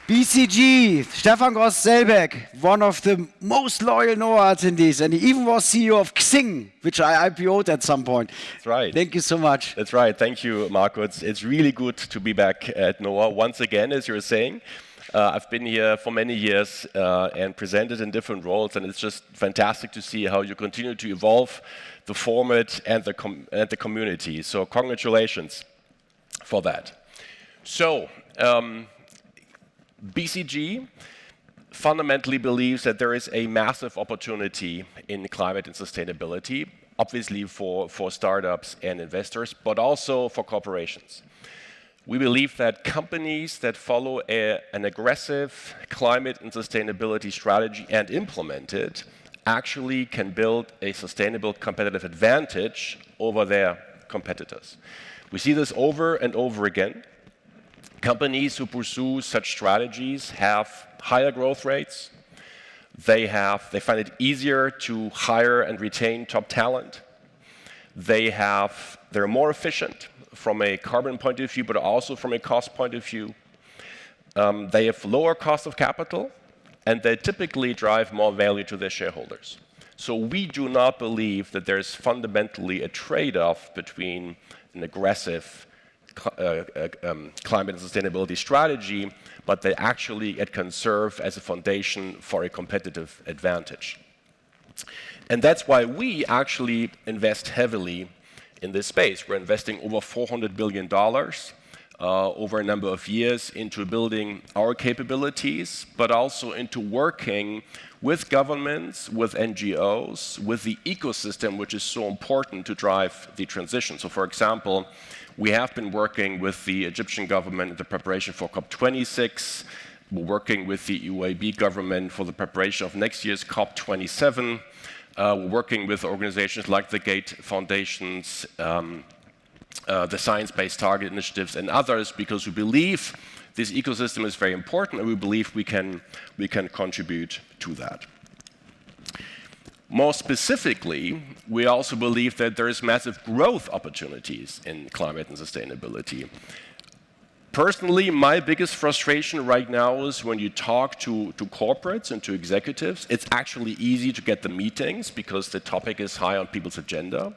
BCG, Stefan Gross-Selbeck, one of the most loyal NOAH attendees, and he even was CEO of Xing, which I IPO'd at some point. That's right. Thank you so much. That's right. Thank you, Marco. It's really good to be back at NOAH once again, as you're saying. I've been here for many years and presented in different roles, and it's just fantastic to see how you continue to evolve the format and the community. So congratulations for that. So, BCG fundamentally believes that there is a massive opportunity in climate and sustainability, obviously for startups and investors, but also for corporations. We believe that companies that follow an aggressive climate and sustainability strategy and implement it actually can build a sustainable competitive advantage over their competitors. We see this over and over again. Companies who pursue such strategies have higher growth rates. They find it easier to hire and retain top talent. They're more efficient from a carbon point of view, but also from a cost point of view. They have lower cost of capital, and they typically drive more value to their shareholders. So we do not believe that there's fundamentally a trade-off between an aggressive climate and sustainability strategy, but that actually it can serve as a foundation for a competitive advantage. And that's why we actually invest heavily in this space. We're investing over $400 billion over a number of years into building our capabilities, but also into working with governments, with NGOs, with the ecosystem, which is so important to drive the transition. So for example, we have been working with the Egyptian government in the preparation for COP26. We're working with the UAE government for the preparation of next year's COP27. We're working with organizations like the Gate Foundations, the Science Based Target Initiatives, and others, because we believe this ecosystem is very important, and we believe we can contribute to that. More specifically, we also believe that there is massive growth opportunities in climate and sustainability. Personally, my biggest frustration right now is when you talk to corporates and to executives, it's actually easy to get the meetings because the topic is high on people's agenda.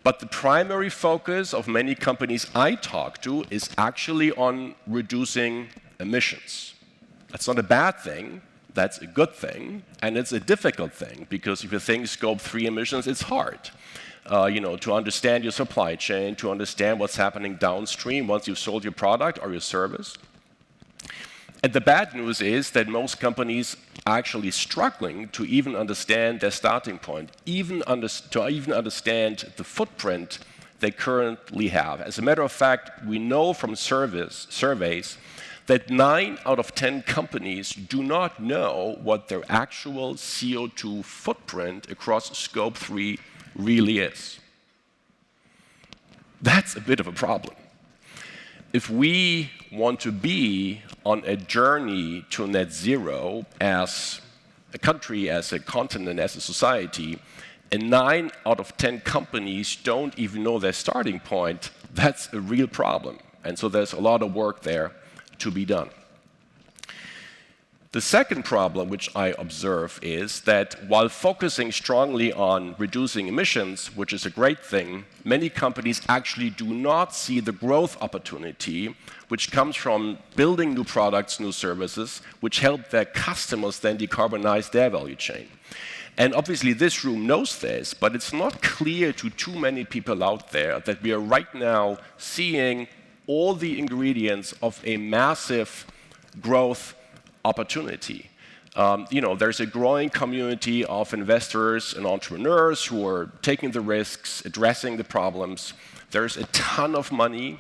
But the primary focus of many companies I talk to is actually on reducing emissions. That's not a bad thing. That's a good thing, and it's a difficult thing, because if you think Scope 3 emissions, it's hard. To understand your supply chain, to understand what's happening downstream once you've sold your product or your service. And the bad news is that most companies are actually struggling to even understand their starting point, to even understand the footprint they currently have. As a matter of fact, we know from surveys that 9 out of 10 companies do not know what their actual CO2 footprint across Scope 3 really is. That's a bit of a problem. If we want to be on a journey to net zero as a country, as a continent, as a society, and 9 out of 10 companies don't even know their starting point, that's a real problem. And so there's a lot of work there to be done. The second problem which I observe is that while focusing strongly on reducing emissions, which is a great thing, many companies actually do not see the growth opportunity which comes from building new products, new services, which help their customers then decarbonize their value chain. And obviously this room knows this, but it's not clear to too many people out there that we are right now seeing all the ingredients of a massive growth opportunity. There's a growing community of investors and entrepreneurs who are taking the risks, addressing the problems. There's a ton of money.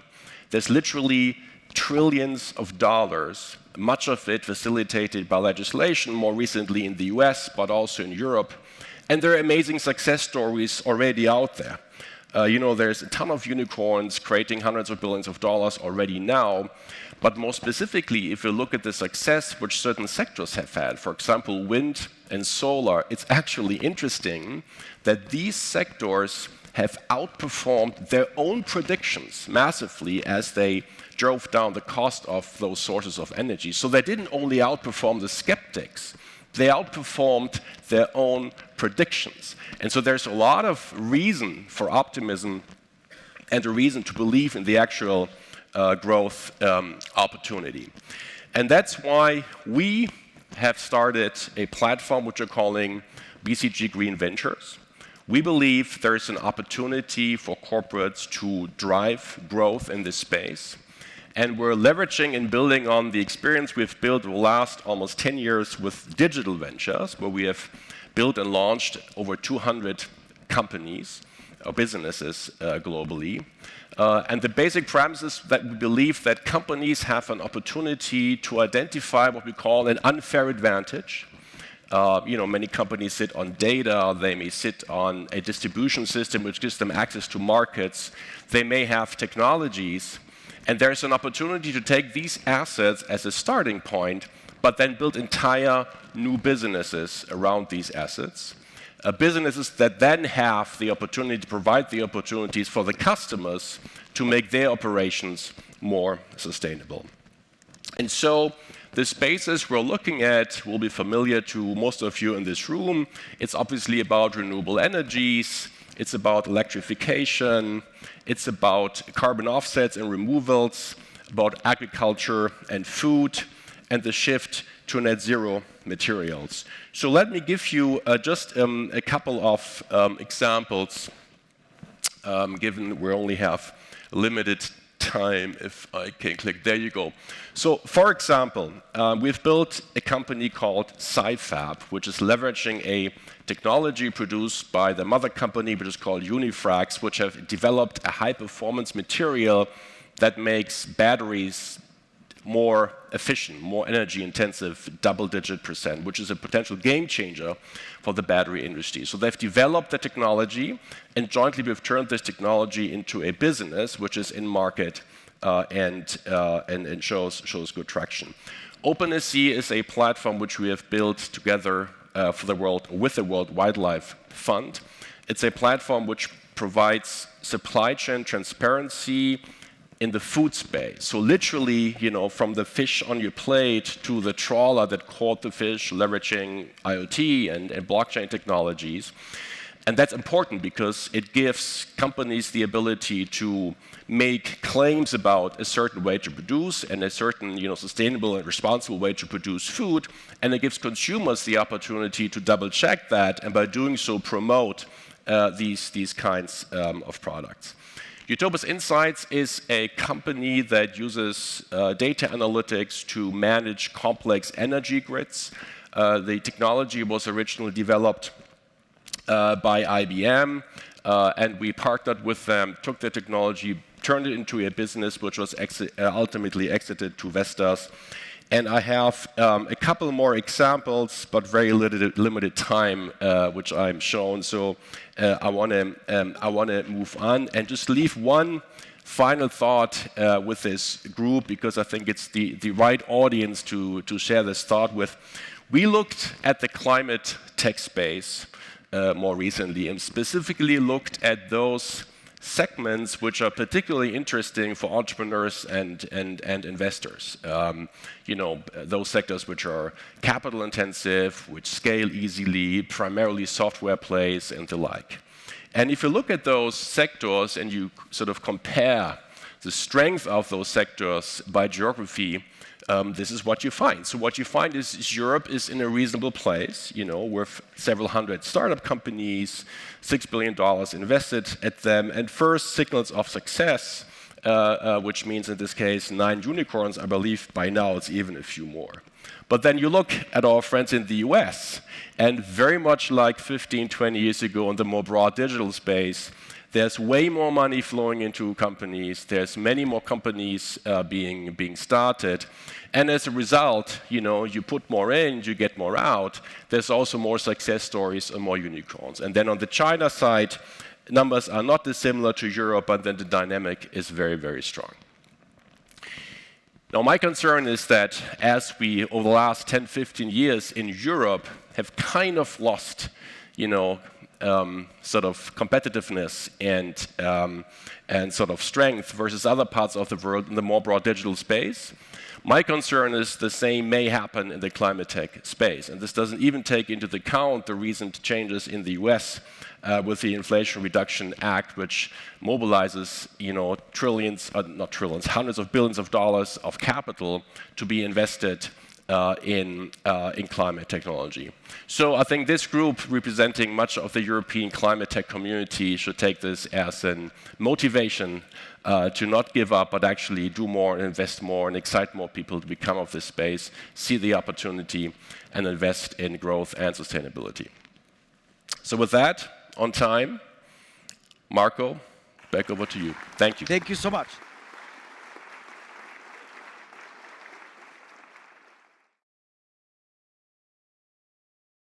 There's literally trillions of dollars, much of it facilitated by legislation, more recently in the US, but also in Europe. And there are amazing success stories already out there. There's a ton of unicorns creating hundreds of billions of dollars already now. But more specifically, if you look at the success which certain sectors have had, for example, wind and solar, it's actually interesting that these sectors have outperformed their own predictions massively as they drove down the cost of those sources of energy. So they didn't only outperform the skeptics, they outperformed their own predictions. And so there's a lot of reason for optimism and a reason to believe in the actual growth opportunity. And that's why we have started a platform which we're calling BCG Green Ventures. We believe there's an opportunity for corporates to drive growth in this space. And we're leveraging and building on the experience we've built over the last almost 10 years with digital ventures, where we have built and launched over 200 companies or businesses globally. And the basic premise is that we believe that companies have an opportunity to identify what we call an unfair advantage. Many companies sit on data, they may sit on a distribution system which gives them access to markets, they may have technologies, and there's an opportunity to take these assets as a starting point, but then build entire new businesses around these assets. Businesses that then have the opportunity to provide the opportunities for the customers to make their operations more sustainable. And so the spaces we're looking at will be familiar to most of you in this room. It's obviously about renewable energies, it's about electrification, it's about carbon offsets and removals, about agriculture and food, and the shift to net zero materials. So let me give you just a couple of examples, given we only have limited time. If I can click, there you go. So for example, we've built a company called SciFab, which is leveraging a technology produced by the mother company, which is called Unifrax, which have developed a high-performance material that makes batteries more efficient, more energy-intensive, double-digit %, which is a potential game changer for the battery industry. So they've developed the technology, and jointly we've turned this technology into a business which is in market and shows good traction. OpenSea is a platform which we have built together with the World Wildlife Fund. It's a platform which provides supply chain transparency in the food space. So literally, from the fish on your plate to the trawler that caught the fish, leveraging IoT and blockchain technologies. And that's important because it gives companies the ability to make claims about a certain way to produce and a certain sustainable and responsible way to produce food. And it gives consumers the opportunity to double check that, and by doing so promote these kinds of products. Utopus Insights is a company that uses data analytics to manage complex energy grids. The technology was originally developed by IBM, and we partnered with them, took the technology, turned it into a business which was ultimately exited to Vestas. And I have a couple more examples, but very limited time, which I'm shown. So I want to move on and just leave one final thought with this group, because I think it's the right audience to share this thought with. We looked at the climate tech space more recently, and specifically looked at those segments which are particularly interesting for entrepreneurs and investors. Those sectors which are capital intensive, which scale easily, primarily software plays and the like. And if you look at those sectors and you sort of compare the strength of those sectors by geography, this is what you find. So what you find is Europe is in a reasonable place, with several hundred startup companies, $6 billion invested at them, and first signals of success, which means in this case 9 unicorns. I believe by now it's even a few more. But then you look at our friends in the US, and very much like 15, 20 years ago in the more broad digital space, there's way more money flowing into companies. There's many more companies being started. And as a result, you put more in, you get more out. There's also more success stories and more unicorns. And then on the China side, numbers are not dissimilar to Europe, but then the dynamic is very, very strong. Now, my concern is that as we, over the last 10, 15 years in Europe, have kind of lost, sort of competitiveness and sort of strength versus other parts of the world in the more broad digital space. My concern is the same may happen in the climate tech space, and this doesn't even take into account the recent changes in the US with the Inflation Reduction Act, which mobilizes, trillions, not trillions, hundreds of billions of dollars of capital to be invested in climate technology. So I think this group, representing much of the European climate tech community, should take this as a motivation to not give up, but actually do more and invest more and excite more people to become of this space, see the opportunity, and invest in growth and sustainability. So with that, on time, Marco, back over to you. Thank you. Thank you so much.